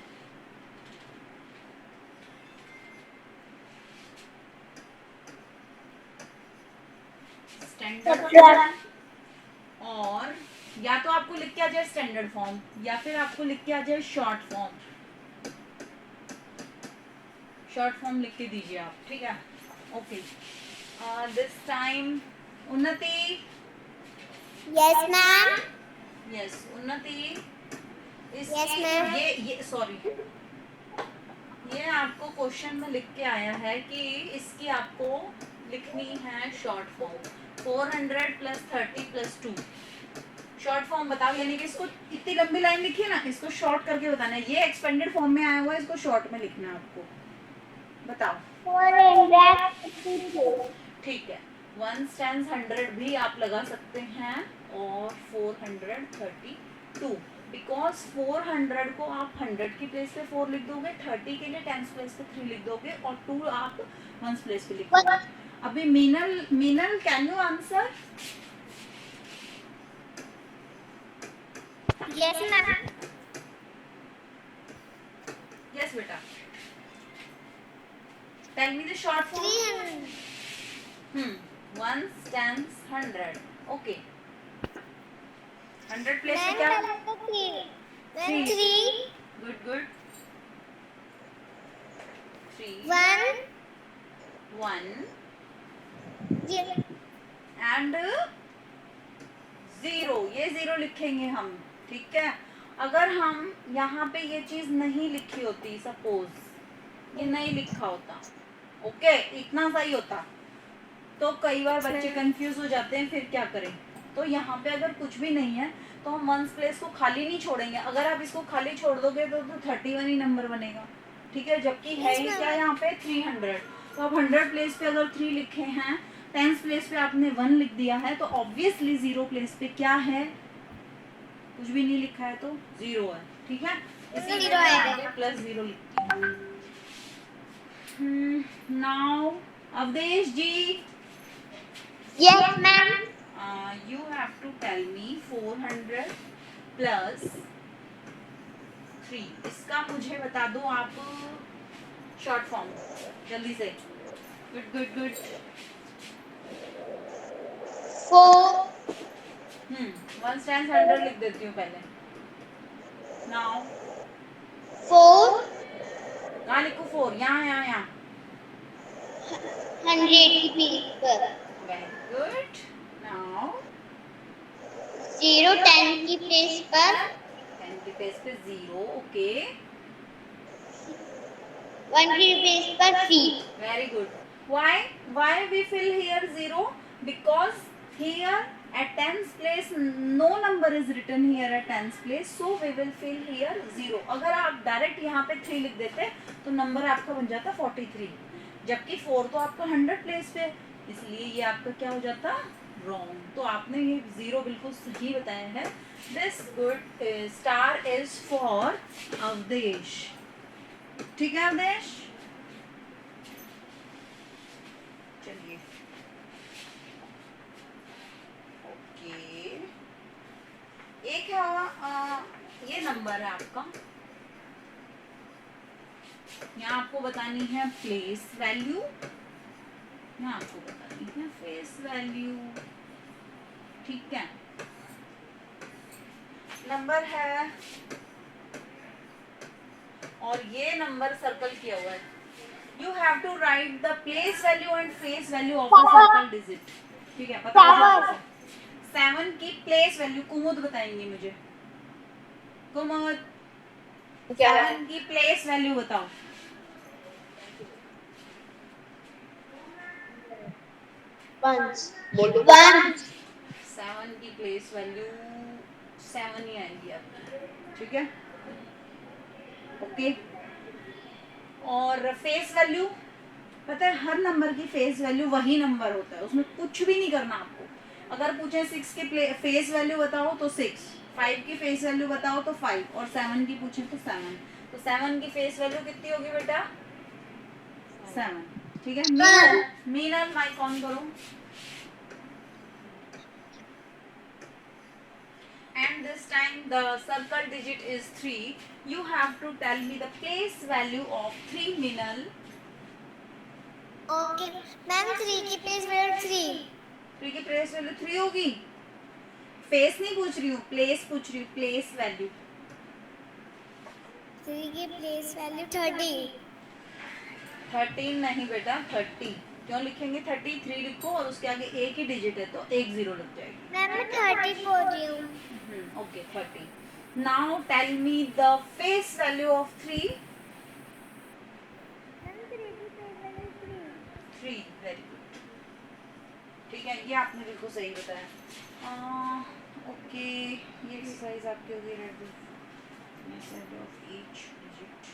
A: स्टैंडर्ड, और या तो आपको लिख के आ जाए स्टैंडर्ड फॉर्म, या फिर आपको लिख के आ जाए शॉर्ट फॉर्म. शॉर्ट फॉर्म लिख के दीजिए आप. ठीक है. ओके. दिस टाइम उन्नति.
B: Yes, ma'am.
A: यस उन्नति.
B: Yes, ma'am.
A: ये सॉरी, ये आपको क्वेश्चन में लिख के आया है कि इसकी आपको लिखनी है short form. 400 plus 30 plus 2। Short form बताओ, यानी कि इसको इतनी लंबी लाइन लिखी है ना, इसको शॉर्ट करके बताना है। ये एक्सपेंडेड फॉर्म में आया हुआ है, इसको शॉर्ट में लिखना है आपको। बताओ।
B: 452।
A: ठीक है, 1 टाइम्स 100 भी आप लगा सकते हैं और 432, बिकॉज 400 को आप 100 की प्लेस पे 4 लिख दोगे, 30 के लिए 10 प्लेस पे 3 लिख दोगे और 2 आप 1 प्लेस पे लिख दोगे। अभी Meenal can you answer?
B: Yes, ma'am.
A: Yes बेटा, tell me the short form.
B: 300.
A: 1 times 100, okay. 100 place पे
B: Ma'am,
A: क्या?
B: the 3.
A: Three.
B: Then 3.
A: Good good. 3
B: 1.
A: 1
B: Zero.
A: And 0, ये 0 लिखेंगे हम, ठीक है। अगर हम यहाँ पे ये चीज नहीं लिखी होती, सपोज ये नहीं लिखा होता, ओके, इतना सही होता, तो कई बार बच्चे कंफ्यूज हो जाते हैं, फिर क्या करें। तो यहाँ पे अगर कुछ भी नहीं है तो हम 1 प्लेस को खाली नहीं छोड़ेंगे। अगर आप इसको खाली छोड़ दोगे तो 31 ही नंबर बनेगा, ठीक है, जबकि है ही क्या यहाँ पे 300। तो अब 100 प्लेस पे अगर 3 लिखे हैं, 10 प्लेस पे आपने 1 लिख दिया है, तो ऑब्वियसली 0 प्लेस पे क्या है, कुछ भी नहीं लिखा है तो 0 है, ठीक है। इसीलिए
B: 0 आएगा।
A: प्लस 0 लिखते हैं। Now Avdhesh ji,
B: Yes, ma'am.
A: you have to tell me 400 plus 3, इसका मुझे बता दो आप शॉर्ट फॉर्म जल्दी से। Good good good.
B: 4.
A: 1 टाइम्स 100 लिख देती हूँ पहले। नाउ
B: 4.
A: कहाँ लिखूँ 4? यहाँ यहाँ यहाँ।
B: 100 की प्लेस पर.
A: Very good. नाउ
B: 0 10 की प्लेस पर.
A: 10 की प्लेस पे 0, ओके।
B: 1 की प्लेस पर 3.
A: Very good. Why we fill here 0? Because here at 10th place no number is written here at 10th place, so we will fill here 0. अगर आप direct यहाँ पे 3 लिख देते तो नंबर आपका बन जाता 43, जबकि 4 तो आपका 100 प्लेस पे, इसलिए ये आपका क्या हो जाता, रॉन्ग। तो आपने ये 0 बिल्कुल सही बताया है। This good star is for Avdhesh, ठीक है अवधेश। चलिए ओके, एक है ये नंबर है आपका, यहाँ आपको बतानी है प्लेस वैल्यू, यहाँ आपको बतानी है फेस वैल्यू, ठीक है। नंबर है और ये नंबर सर्कल किया हुआ है। You have to write the place value and face value of the circle digit, ठीक है। पता है 7 की प्लेस वैल्यू कुमुद बताएंगे मुझे। कुमुद 7 की प्लेस वैल्यू बताओ।
B: 1.
A: 7 की प्लेस वैल्यू 7 ही आएगी आपकी, ठीक है, ओके। और फेस वैल्यू पता है, हर नंबर की फेस वैल्यू वही नंबर होता है, उसमें कुछ भी नहीं करना आपको। अगर पूछे 6 की फेस वैल्यू बताओ तो 6, 5 की फेस वैल्यू बताओ तो 5, और 7 की पूछे तो 7। तो 7 की फेस वैल्यू कितनी होगी बेटा? 7, ठीक है। मीनल माइक ऑन करो। And this time the circle digit is 3. You have to tell me the place value of 3, Minal.
B: Okay. Ma'am, 3 की प्लेस पर 3.
A: 3 की प्लेस वैल्यू 3 होगी। फेस नहीं पूछ रही हूँ, प्लेस पूछ रही हूँ, प्लेस वैल्यू।
B: 3 की प्लेस वैल्यू 30.
A: 13 नहीं बेटा, 30 क्यों लिखेंगे? 30 3 लिखो और उसके आगे एक ही डिजिट है तो 1 0 लग जाएगी।
B: मैम मैं 30 बोल रही हूँ।
A: Okay 30। Now tell me the face value of 3। 3, very good, ठीक है। ये आपने बिल्कुल सही बताया। ओके, ये एक्सरसाइज आपकी होगी। Red method of each digit.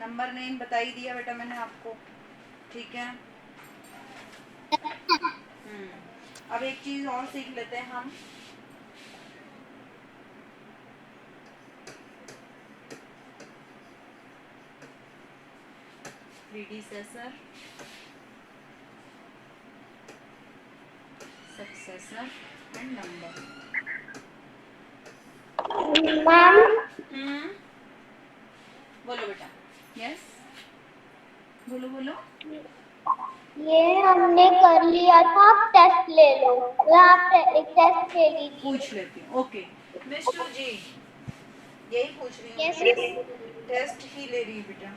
A: Number name बता ही दिया बेटा मैंने आपको, ठीक है। अब एक चीज और सीख लेते हैं हम। Predecessor, successor and number.
B: Ma'am
A: बोलो बेटा। यस, बोलो बोलो।
B: ये हमने कर लिया था, आप टेस्ट ले लो। आप एक टेस्ट ले लीजिए।
A: पूछ लेती हूँ। ओके मिस्टर जी, यही पूछ रही हूँ
B: Yes,
A: मैं। टेस्ट ही ले रही हूँ बेटा।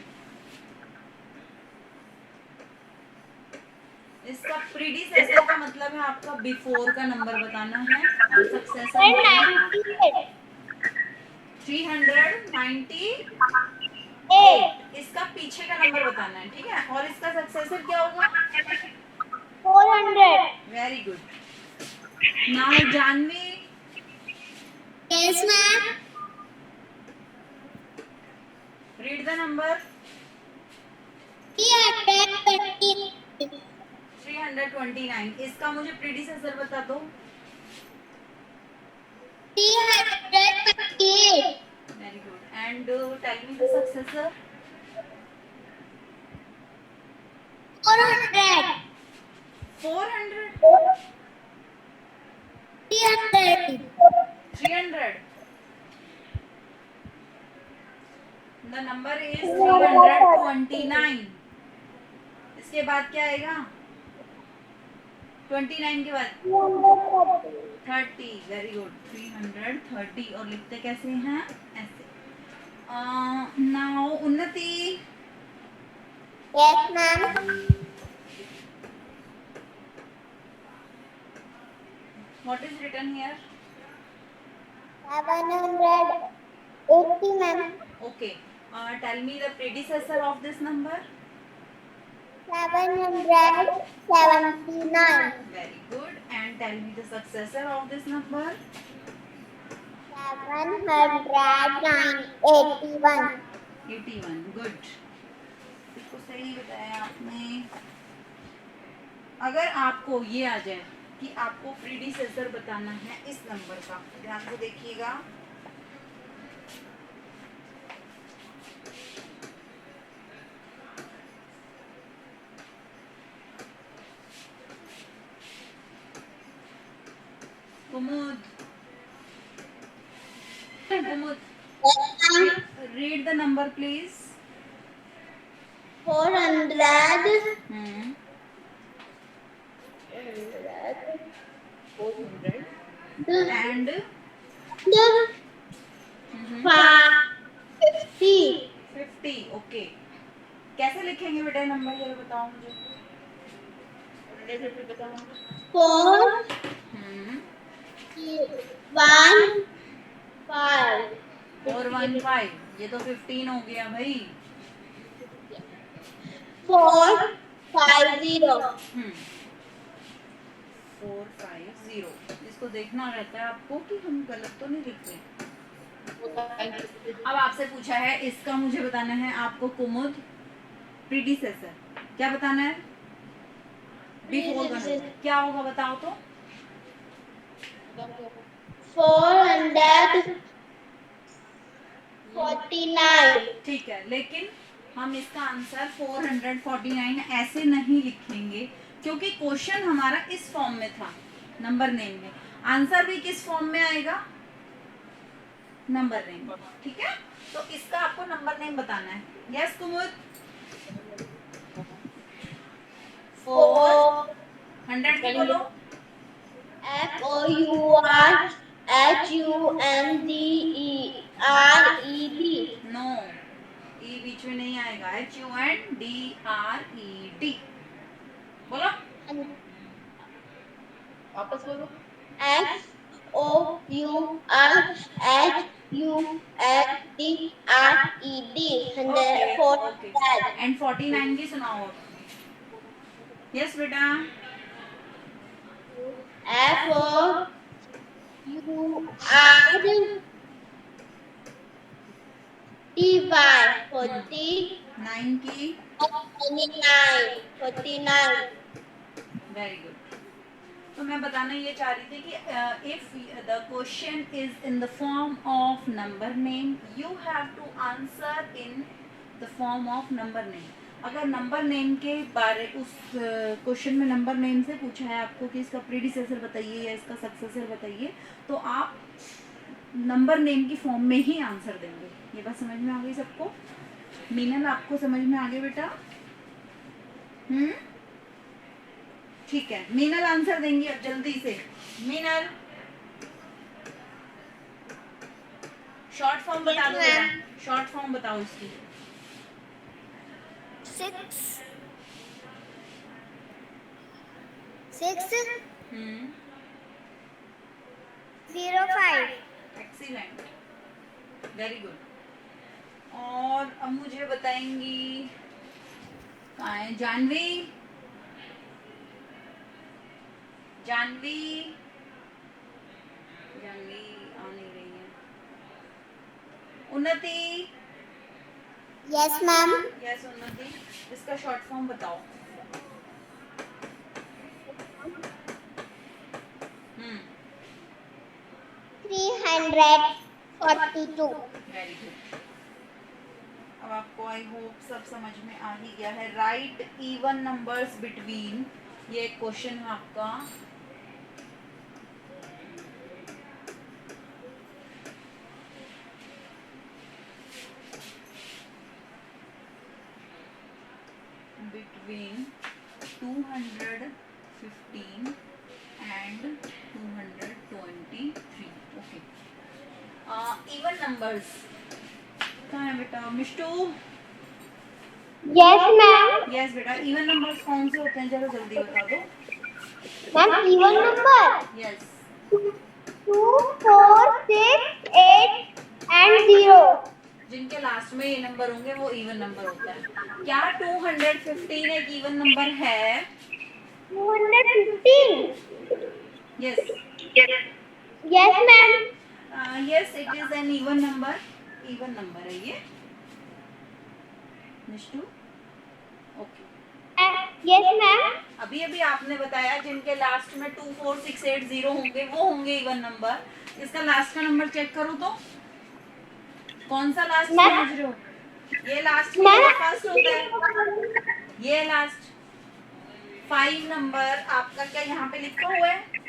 A: इसका प्रीडिसेसर का मतलब है आपका बिफोर का नंबर बताना है, और सक्सेसर मतलब 398। इसका पीछे का नंबर बताना है, ठीक है। और इसका सक्सेसर क्या होगा?
B: 400।
A: Very good. Now Janvi,
B: Yes, ma'am.
A: Read the number. 329। इसका मुझे प्रीडिसेसर बता दो।
B: 338.
A: Very good. And tell me the successor.
B: 400.
A: 400।
B: 300.
A: 300। The number is 329। इसके बाद क्या आएगा? 29 के बाद 30। Very good. 330। और लिखते कैसे हैं? ऐसे। नाउ उन्नति।
B: Yes, ma'am.
A: What is written here?
B: 780, ma'am.
A: Okay. Tell me the predecessor of this number.
B: 779.
A: Very good. And tell me the successor of this number.
B: 781.
A: 81. Good. इसको सही बताया आपने। अगर आपको ये आ जाए कि आपको प्रीडिसेसर बताना है इस नंबर का, ध्यान से देखिएगा। कुमुद, कुमुद, read the number please.
B: 400.
A: Hmm.
B: 400.
A: And
B: 50.
A: 50. Okay, कैसे लिखेंगे बेटा नंबर, ये बताओ मुझे।
B: 4 1 5.
A: 415। ये तो 15 हो गया भाई।
B: 450.
A: 450। इसको देखना रहता है आपको कि हम गलत तो नहीं लिख रहे। अब आपसे पूछा है, इसका मुझे बताना है आपको कुमुद प्रीडिसेसर। क्या बताना है? बिफोर का नंबर क्या होगा बताओ तो।
B: 449.
A: ठीक है, लेकिन हम इसका आंसर 449 ऐसे नहीं लिखेंगे, क्योंकि क्वेश्चन हमारा इस फॉर्म में था, नंबर नेम में। आंसर भी किस फॉर्म में आएगा? Number name. ठीक है, तो इसका आपको नंबर नेम बताना है। यस कुमुद। 400 की बोलो।
B: FOURHUNDERED.
A: नो, ई बीच में नहीं आएगा। HUNDRED बोलो,
B: वापस बोलो। FOURHUNDRED.
A: एंड 49 की सुनाओ। यस बेटा,
B: F O U R T Y 40
A: 9 की
B: 49 49.
A: Very good. तो मैं बताना ये चाह रही थी कि if the question is in the form of number name, you have to answer in the form of number name. अगर नंबर नेम के बारे उस क्वेश्चन में नंबर नेम से पूछा है आपको कि इसका प्रीडिसेसर बताइए या इसका सक्सेसर बताइए, तो आप नंबर नेम की फॉर्म में ही आंसर देंगे। ये बात समझ में आ गई सबको? मीनल, आपको समझ में आ गया बेटा? ठीक है, मीनल आंसर देंगी अब जल्दी से। मीनल, शॉर्ट फॉर्म बता दो बेटा, शॉर्ट फॉर्म बताओ इसकी।
B: 6 6 0 5.
A: Excellent, very good. और अब मुझे बताएंगी कहाँ है जानवी? जानवी, जानवी आ नहीं रही है। उन्नति,
B: Yes, ma'am.
A: यस उन्नति, इसका शॉर्ट फॉर्म बताओ।
B: 342.
A: Very good. अब आपको आई होप सब समझ में आ ही गया है। राइट इवन नंबर्स बिटवीन, ये क्वेश्चन है आपका। Between 215 and 223। Okay, even numbers कहाँ है बेटा? Mishtu,
B: Yes, ma'am.
A: यस बेटा, इवन नंबर्स कौन से होते हैं जरा जल्दी बता दो।
B: Ma'am, even number
A: yes
B: 2 4 6 8 and 0.
A: जिनके लास्ट में ये नंबर होंगे वो इवन नंबर होता है। क्या 215 एक इवन नंबर है?
B: 215.
A: Yes
B: Yes, ma'am.
A: Yes, it is an even number. Even number है ये मिष्टू। Okay,
B: Yes, ma'am.
A: अभी अभी आपने बताया जिनके लास्ट में 2 4 6 8 0 होंगे वो होंगे इवन नंबर। इसका लास्ट का नंबर चेक करो तो कौन सा लास्ट
B: मैं-
A: समझ रहे हो? ये लास्ट
B: मैं-
A: फर्स्ट होता है, ये लास्ट 5 नंबर आपका क्या यहाँ पे लिखा हुआ है?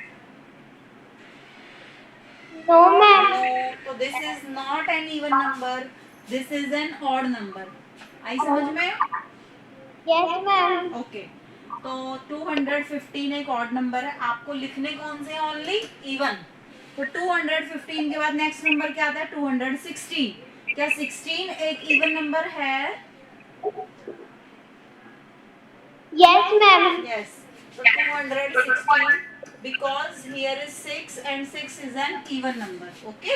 B: No, ma'am.
A: No, तो this is not an even number, this is an odd number. आई समझ में?
B: Yes, ma'am.
A: ओके, तो 215 एक ऑड नंबर है, आपको लिखने कौन से ओनली इवन। तो 215 के बाद नेक्स्ट नंबर क्या आता है? 216। क्या 16 एक इवन नंबर है?
B: Yes, ma'am.
A: यस, तो 216 because here is 6 and 6 is an even number. Okay,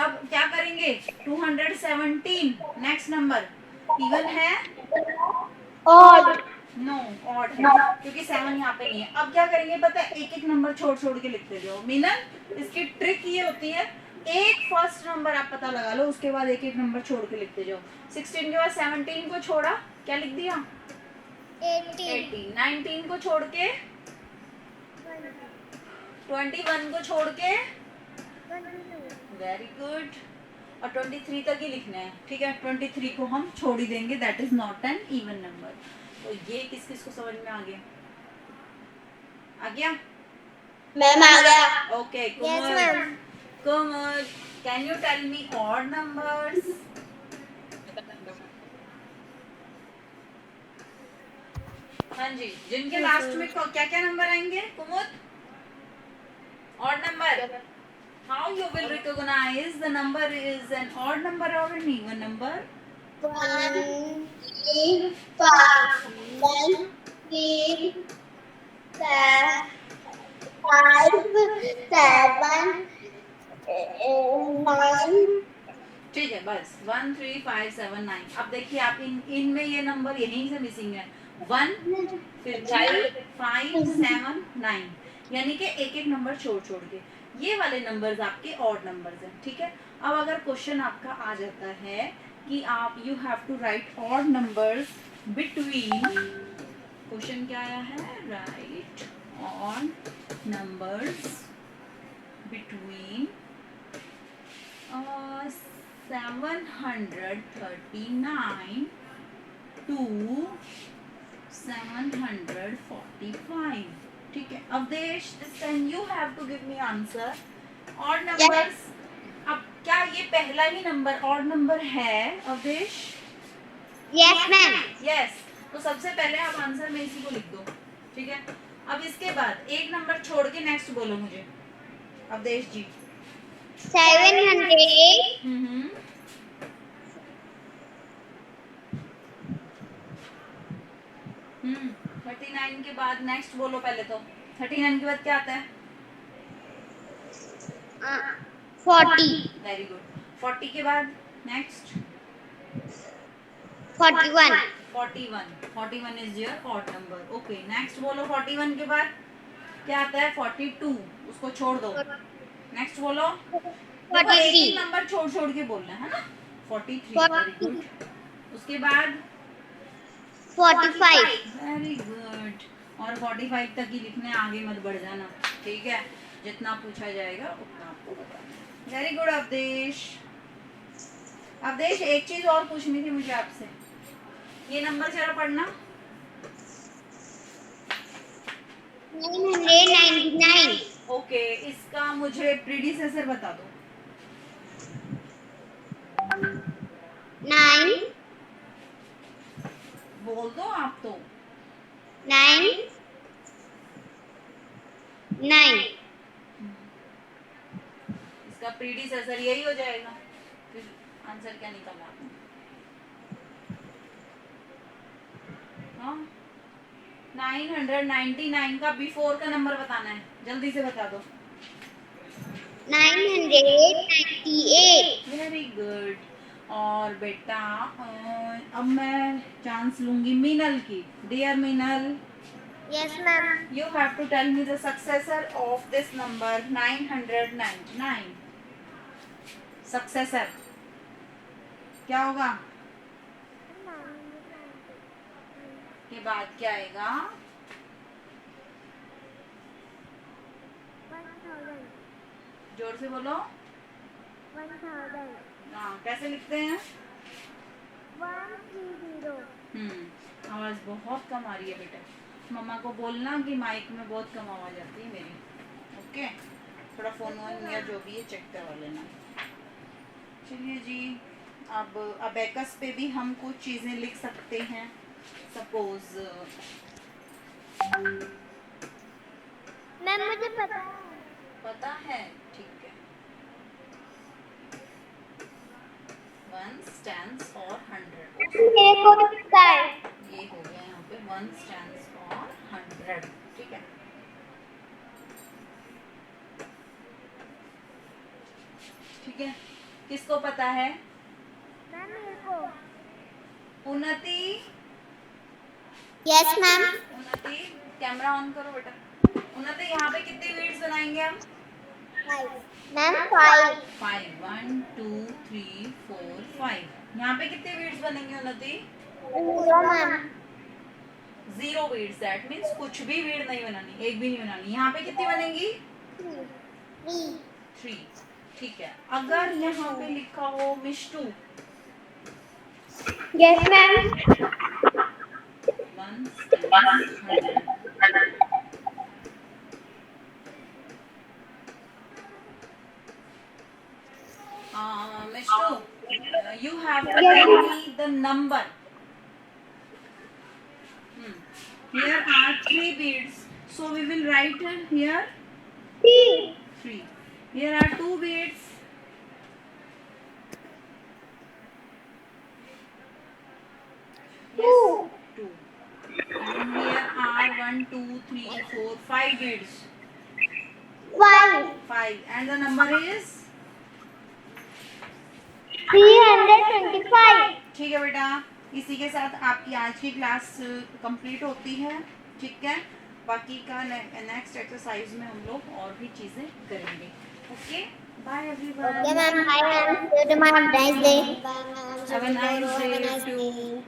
A: अब क्या करेंगे? 217 नेक्स्ट नंबर इवन है?
B: Odd.
A: नो, ऑड है क्योंकि 7 यहाँ पे नहीं है। अब क्या करेंगे पता है? एक एक नंबर छोड़ छोड़ के लिखते जाओ। मीनल, इसकी ट्रिक ये होती है, एक फर्स्ट नंबर आप पता लगा लो, उसके बाद एक एक नंबर छोड़ के लिखते जाओ। 16 के बाद 17 को छोड़ा, क्या लिख दिया? 18। 19 को छोड़ के 21 को छोड़ के, वेरी गुड, और 23 तक ही लिखना है। ठीक है, 23 को हम छोड़ ही देंगे, that is not an even number. तो ये किस किस को समझ में आ गया? आ गया?
B: Ma'am, आ गया.
A: Okay,
B: Yes, ma'am.
A: Kumud, can you tell me odd numbers? हाँ जी, जिनके लास्ट में क्या क्या नंबर आएंगे Kumud? Odd number. How you will recognize the number is an odd number or an even number?
B: 1 3 5 1 3 5 7 9.
A: ठीक है, बस 1 3 5 7 9। अब देखिए आप इनमें ये नंबर यहीं से मिसिंग है, 1 फिर 2 5 7 9, यानी कि एक एक नंबर छोड़ छोड़ के। ये वाले नंबर्स आपके ऑड नंबर्स हैं, ठीक है। अब अगर क्वेश्चन आपका आ जाता है कि आप you have to write odd numbers between, question क्या आया है, write odd numbers between 739 to 745, ठीक है। Avdesh, this time you have to give me answer. Odd numbers, अब क्या ये पहला ही नंबर ऑड नंबर है अवदेश?
B: Yes ma'am.
A: यस, तो सबसे पहले आप आंसर में इसी को लिख दो, ठीक है। अब इसके बाद एक नंबर छोड़ के नेक्स्ट बोलो मुझे अवदेश जी।
B: 700
A: 39 के बाद नेक्स्ट बोलो पहले तो। 39 के बाद क्या आता है?
B: 40
A: वेरी गुड। 40 के बाद next
B: 41
A: 41 is your odd number. Okay, next बोलो 41 के बाद क्या आता है? 42, उसको छोड़ दो। नेक्स्ट बोलो, देखो एक एक नंबर छोड़ छोड़ के बोलना है ना। 43, वेरी गुड। उसके बाद
B: 45
A: वेरी गुड। और 45 तक ही लिखने, आगे मत बढ़ जाना, ठीक है। जितना पूछा जाएगा उतना आपको बताना। Very good Avdesh. अवदेश, एक चीज और पूछनी थी मुझे आपसे, ये नंबर जरा पढ़ना।
B: 999
A: ओके, इसका मुझे प्रीडिसेसर बता दो।
B: 9
A: बोल दो आप तो।
B: 9 9
A: इसका प्रीडिसेसर यही हो जाएगा। फिर आंसर क्या निकाला आपने? हाँ, 999 का बिफोर का नंबर बताना है, जल्दी से बता दो।
B: 998
A: वेरी गुड। और बेटा अब मैं चांस लूंगी मीनल की। Dear Meenal,
B: yes ma'am.
A: You have to tell me the successor of this number 999। Successor क्या होगा? के बाद क्या आएगा?
B: 1000
A: जोर से बोलो।
B: 1000
A: हाँ, कैसे लिखते हैं?
B: 130
A: आवाज बहुत कम आ रही है बेटा। मम्मा को बोलना कि माइक में बहुत कम आवाज आती है मेरी। ओके, थोड़ा फोन वोन या जो भी है चेक करवा लेना। चलिए जी, अब अबेकस पे भी हम कुछ चीजें लिख सकते हैं। सपोज
B: मैम मुझे
A: पता है, ठीक है। 1 stands for 100।
B: मेरे को पता है।
A: ये हो गया यहाँ पे 1 stands for 100, ठीक है। ठीक है, किसको पता है?
B: मैम मेरे को।
A: उन्नति,
B: यस मैम।
A: उन्नति कैमरा ऑन करो बेटा। उन्नति, यहाँ पे कितने वीड्स बनाएंगे हम?
B: मैम 5
A: 5, 1 2 3 4 5। यहाँ पे कितने वीड्स बनेंगे उन्नति?
B: 0 मैम।
A: 0 वीड्स, दैट मीन्स कुछ भी वीड नहीं बनानी, एक भी नहीं बनानी। यहाँ पे कितनी बनेंगी? 3, ठीक है। अगर यहाँ पे लिखा हो Mishtu,
B: yes ma'am.
A: 1 stands 100। Mishtu, you have to tell me the number. Here are 3 beads, so we will write here 3. Here are 2 beads. Yes, 2. And here are 1 2 3 4 5 beads. 5. And the number is
B: 325।
A: ठीक है बेटा, इसी के साथ आपकी आज की class complete होती है, ठीक है। बाकी का नेक्स्ट एक्सरसाइज में हम लोग और भी चीज़ें करेंगे। Okay, bye everyone.
B: Okay, ma'am. Bye, ma'am. See you tomorrow. Have a nice day.
A: Have a nice day too.